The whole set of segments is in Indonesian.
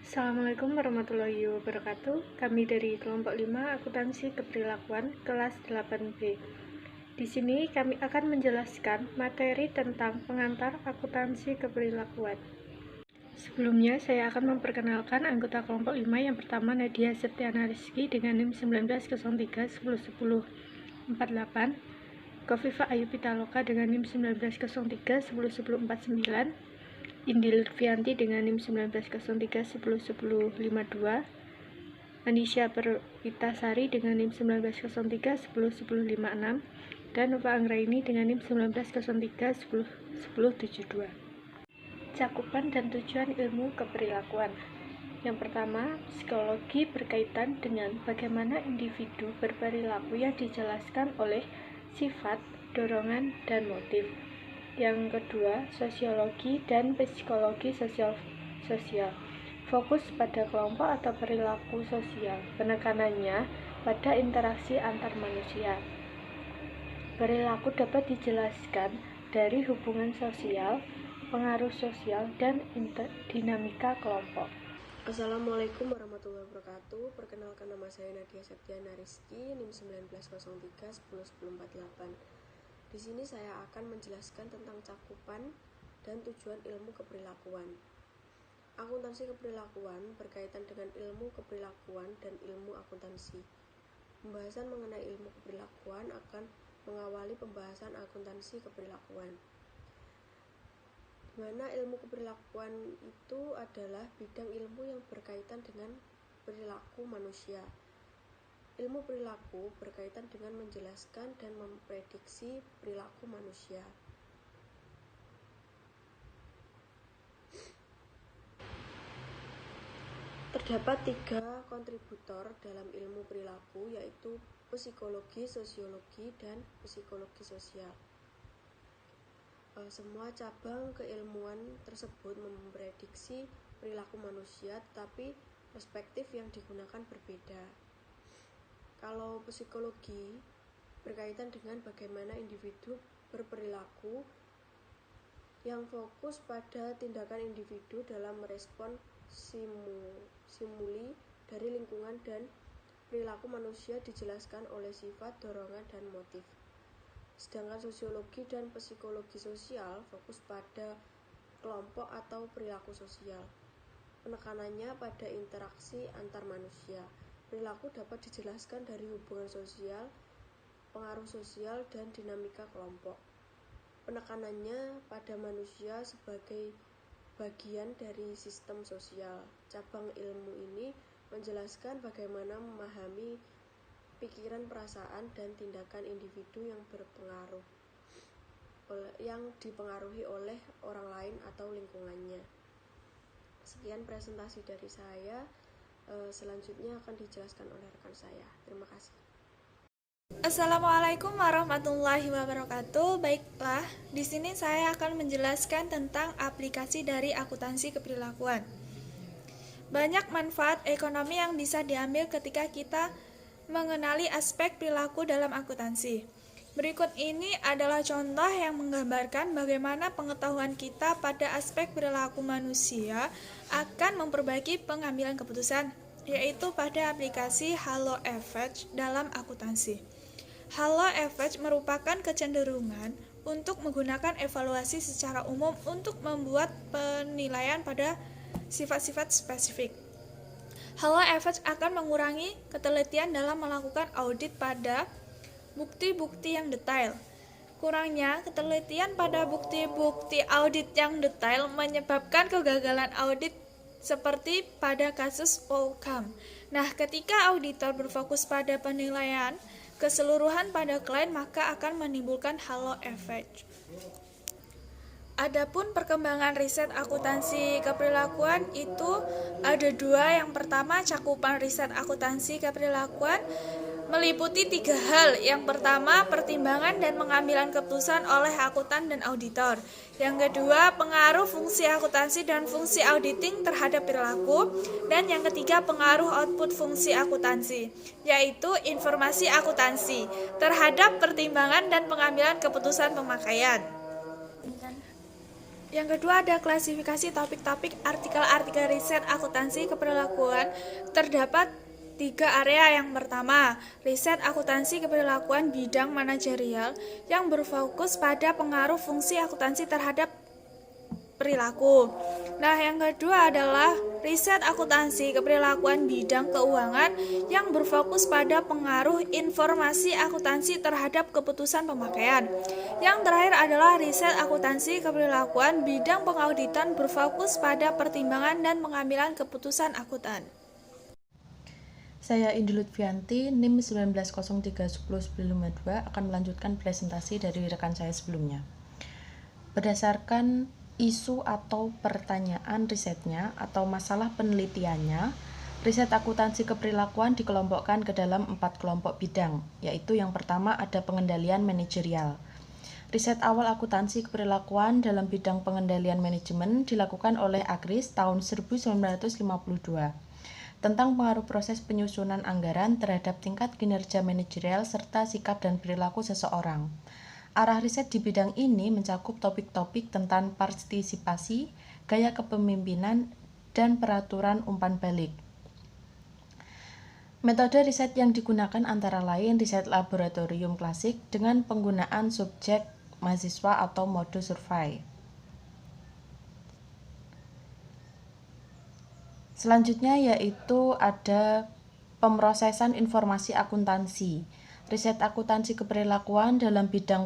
Assalamualaikum warahmatullahi wabarakatuh. Kami dari kelompok 5 akuntansi keperilakuan kelas 8B. Di sini kami akan menjelaskan materi tentang pengantar akuntansi keperilakuan. Sebelumnya saya akan memperkenalkan anggota kelompok 5 yang pertama Nadia Septiana Rizky dengan NIM 1903-1010-48, Kofifa Ayu Pitaloka dengan NIM 1903-1010-49, Indi Lutfianti dengan NIM 1903-1010-52, Anisya Perwitasari dengan NIM 1903-1010-56, dan Nova Anggraini dengan NIM 1903-1010-72. Cakupan dan tujuan ilmu keperilakuan. Yang pertama, psikologi berkaitan dengan bagaimana individu berperilaku yang dijelaskan oleh sifat, dorongan, dan motif. Yang kedua, sosiologi dan psikologi sosial. Fokus pada kelompok atau perilaku sosial. Penekanannya pada interaksi antar manusia. Perilaku dapat dijelaskan dari hubungan sosial, pengaruh sosial, dan dinamika kelompok. Assalamualaikum warahmatullahi wabarakatuh. Perkenalkan, nama saya Nadia Septiana Rizky, NIM 1903-1010-48. Di sini saya akan menjelaskan tentang cakupan dan tujuan ilmu keperilakuan. Akuntansi keperilakuan berkaitan dengan ilmu keperilakuan dan ilmu akuntansi. Pembahasan mengenai ilmu keperilakuan akan mengawali pembahasan akuntansi keperilakuan. Di mana ilmu keperilakuan itu adalah bidang ilmu yang berkaitan dengan perilaku manusia. Ilmu perilaku berkaitan dengan menjelaskan dan memprediksi perilaku manusia. Terdapat 3 kontributor dalam ilmu perilaku, yaitu psikologi, sosiologi, dan psikologi sosial. Semua cabang keilmuan tersebut memprediksi perilaku manusia, tetapi perspektif yang digunakan berbeda. Kalau psikologi berkaitan dengan bagaimana individu berperilaku, yang fokus pada tindakan individu dalam merespon stimuli dari lingkungan, dan perilaku manusia dijelaskan oleh sifat, dorongan, dan motif. Sedangkan sosiologi dan psikologi sosial fokus pada kelompok atau perilaku sosial. Penekanannya pada interaksi antar manusia. Perilaku dapat dijelaskan dari hubungan sosial, pengaruh sosial, dan dinamika kelompok. Penekanannya pada manusia sebagai bagian dari sistem sosial. Cabang ilmu ini menjelaskan bagaimana memahami pikiran, perasaan, dan tindakan individu yang dipengaruhi oleh orang lain atau lingkungannya. Sekian presentasi dari saya. Selanjutnya akan dijelaskan oleh rekan saya. Terima kasih. Assalamualaikum warahmatullahi wabarakatuh. Baiklah, di sini saya akan menjelaskan tentang aplikasi dari akuntansi keperilakuan. Banyak manfaat ekonomi yang bisa diambil ketika kita mengenali aspek perilaku dalam akuntansi. Berikut ini adalah contoh yang menggambarkan bagaimana pengetahuan kita pada aspek perilaku manusia akan memperbaiki pengambilan keputusan, yaitu pada aplikasi Halo Effect dalam akuntansi. Halo Effect merupakan kecenderungan untuk menggunakan evaluasi secara umum untuk membuat penilaian pada sifat-sifat spesifik. Halo Effect akan mengurangi ketelitian dalam melakukan audit pada bukti-bukti yang detail. Kurangnya ketelitian pada bukti-bukti audit yang detail menyebabkan kegagalan audit seperti pada kasus Outcome. Nah, ketika auditor berfokus pada penilaian keseluruhan pada klien, maka akan menimbulkan halo effect. Adapun perkembangan riset akuntansi keperilakuan itu ada 2. Yang pertama, cakupan riset akuntansi keperilakuan meliputi 3 hal. Yang pertama, pertimbangan dan pengambilan keputusan oleh akuntan dan auditor. Yang kedua, pengaruh fungsi akuntansi dan fungsi auditing terhadap perilaku. Dan yang ketiga, pengaruh output fungsi akuntansi, yaitu informasi akuntansi terhadap pertimbangan dan pengambilan keputusan pemakaian. Yang kedua ada klasifikasi topik-topik artikel-artikel riset akuntansi keperilakuan. Terdapat 3 area. Yang pertama, riset akuntansi keperilakuan bidang manajerial yang berfokus pada pengaruh fungsi akuntansi terhadap perilaku. Nah, yang kedua adalah riset akuntansi keperilakuan bidang keuangan yang berfokus pada pengaruh informasi akuntansi terhadap keputusan pemakaian. Yang terakhir adalah riset akuntansi keperilakuan bidang pengauditan berfokus pada pertimbangan dan pengambilan keputusan akuntan. Saya Indi Lutfianti, NIM 19031092 akan melanjutkan presentasi dari rekan saya sebelumnya. Berdasarkan isu atau pertanyaan risetnya atau masalah penelitiannya, riset akuntansi keperilakuan dikelompokkan ke dalam 4 kelompok bidang, yaitu yang pertama ada pengendalian manajerial. Riset awal akuntansi keperilakuan dalam bidang pengendalian manajemen dilakukan oleh Agris tahun 1952 tentang pengaruh proses penyusunan anggaran terhadap tingkat kinerja manajerial serta sikap dan perilaku seseorang. Arah riset di bidang ini mencakup topik-topik tentang partisipasi, gaya kepemimpinan, dan peraturan umpan balik. Metode riset yang digunakan antara lain riset laboratorium klasik dengan penggunaan subjek mahasiswa atau mode survei. Selanjutnya yaitu ada pemrosesan informasi akuntansi. Riset akuntansi keperilakuan dalam bidang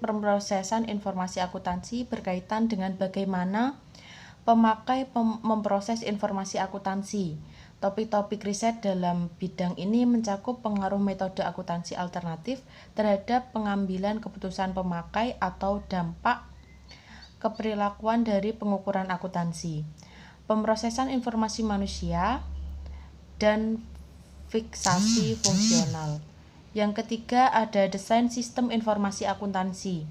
pemrosesan informasi akuntansi berkaitan dengan bagaimana pemakai memproses informasi akuntansi. Topik-topik riset dalam bidang ini mencakup pengaruh metode akuntansi alternatif terhadap pengambilan keputusan pemakai atau dampak keperilakuan dari pengukuran akuntansi, pemrosesan informasi manusia, dan fiksasi fungsional. Yang ketiga ada desain sistem informasi akuntansi.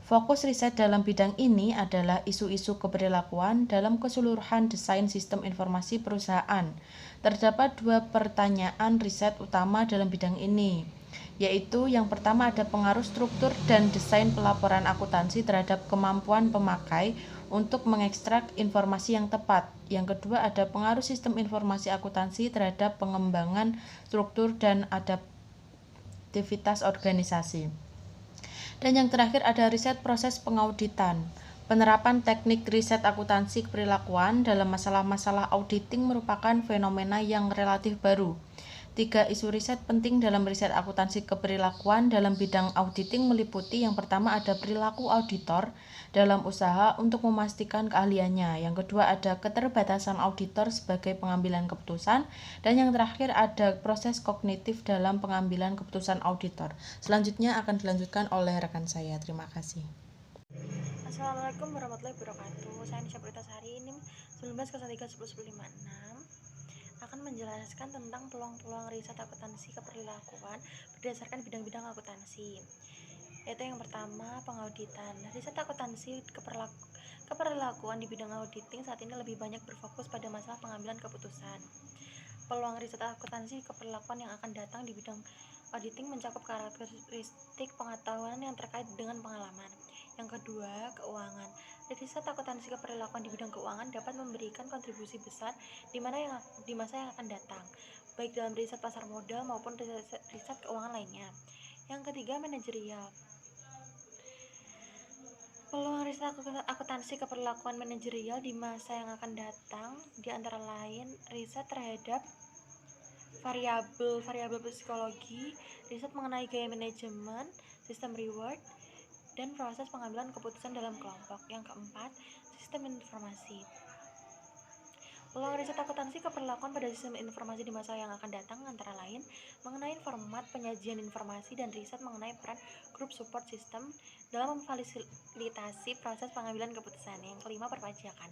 Fokus riset dalam bidang ini adalah isu-isu keperilakuan dalam keseluruhan desain sistem informasi perusahaan. Terdapat 2 pertanyaan riset utama dalam bidang ini, yaitu yang pertama ada pengaruh struktur dan desain pelaporan akuntansi terhadap kemampuan pemakai untuk mengekstrak informasi yang tepat. Yang kedua ada pengaruh sistem informasi akuntansi terhadap pengembangan struktur dan adaptivitas organisasi. Dan yang terakhir ada riset proses pengauditan. Penerapan teknik riset akuntansi keperilakuan dalam masalah-masalah auditing merupakan fenomena yang relatif baru. 3 isu riset penting dalam riset akuntansi keperilakuan dalam bidang auditing meliputi yang pertama ada perilaku auditor dalam usaha untuk memastikan keahliannya. Yang kedua ada keterbatasan auditor sebagai pengambilan keputusan. Dan yang terakhir ada proses kognitif dalam pengambilan keputusan auditor. Selanjutnya akan dilanjutkan oleh rekan saya. Terima kasih. Assalamualaikum warahmatullahi wabarakatuh. Saya Nisha Pritasari, NIM 19031056 akan menjelaskan tentang peluang-peluang riset akuntansi keperilakuan berdasarkan bidang-bidang akuntansi. Yaitu yang pertama, pengauditan. Riset akuntansi keperilakuan di bidang auditing saat ini lebih banyak berfokus pada masalah pengambilan keputusan. Peluang riset akuntansi keperilakuan yang akan datang di bidang auditing mencakup karakteristik pengetahuan yang terkait dengan pengalaman. Yang kedua, keuangan. Riset akuntansi keperilakuan di bidang keuangan dapat memberikan kontribusi besar di masa yang akan datang, baik dalam riset pasar modal maupun riset keuangan lainnya. Yang ketiga, manajerial. Peluang riset akuntansi keperilakuan manajerial di masa yang akan datang di antara lain riset terhadap variabel psikologi, riset mengenai gaya manajemen, sistem reward, dan proses pengambilan keputusan dalam kelompok. Yang keempat, sistem informasi. Peluang riset akuntansi keperilakuan pada sistem informasi di masa yang akan datang antara lain mengenai format penyajian informasi dan riset mengenai peran grup support system dalam memfasilitasi proses pengambilan keputusan. Yang kelima, perpajakan.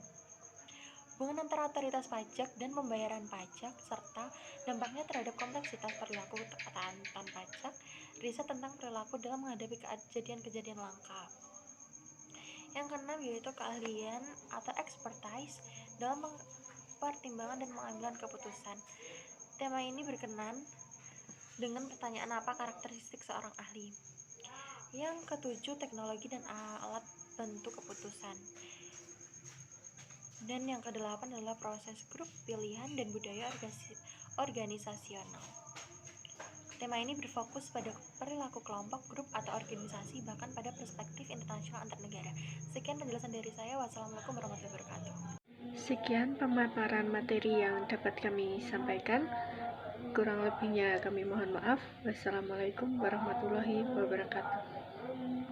Hubungan antara otoritas pajak dan pembayaran pajak serta dampaknya terhadap kompleksitas perilaku ketaatan pajak, riset tentang perilaku dalam menghadapi kejadian-kejadian langka. Yang keenam yaitu keahlian atau expertise dalam pertimbangan dan pengambilan keputusan. Tema ini berkenan dengan pertanyaan apa karakteristik seorang ahli. Yang ketujuh, teknologi dan alat bantu keputusan. Dan yang kedelapan adalah proses grup, pilihan, dan budaya organisasional. Tema ini berfokus pada perilaku kelompok, grup, atau organisasi, bahkan pada perspektif internasional antar negara. Sekian penjelasan dari saya. Wassalamualaikum warahmatullahi wabarakatuh. Sekian pemaparan materi yang dapat kami sampaikan. Kurang lebihnya kami mohon maaf. Wassalamualaikum warahmatullahi wabarakatuh.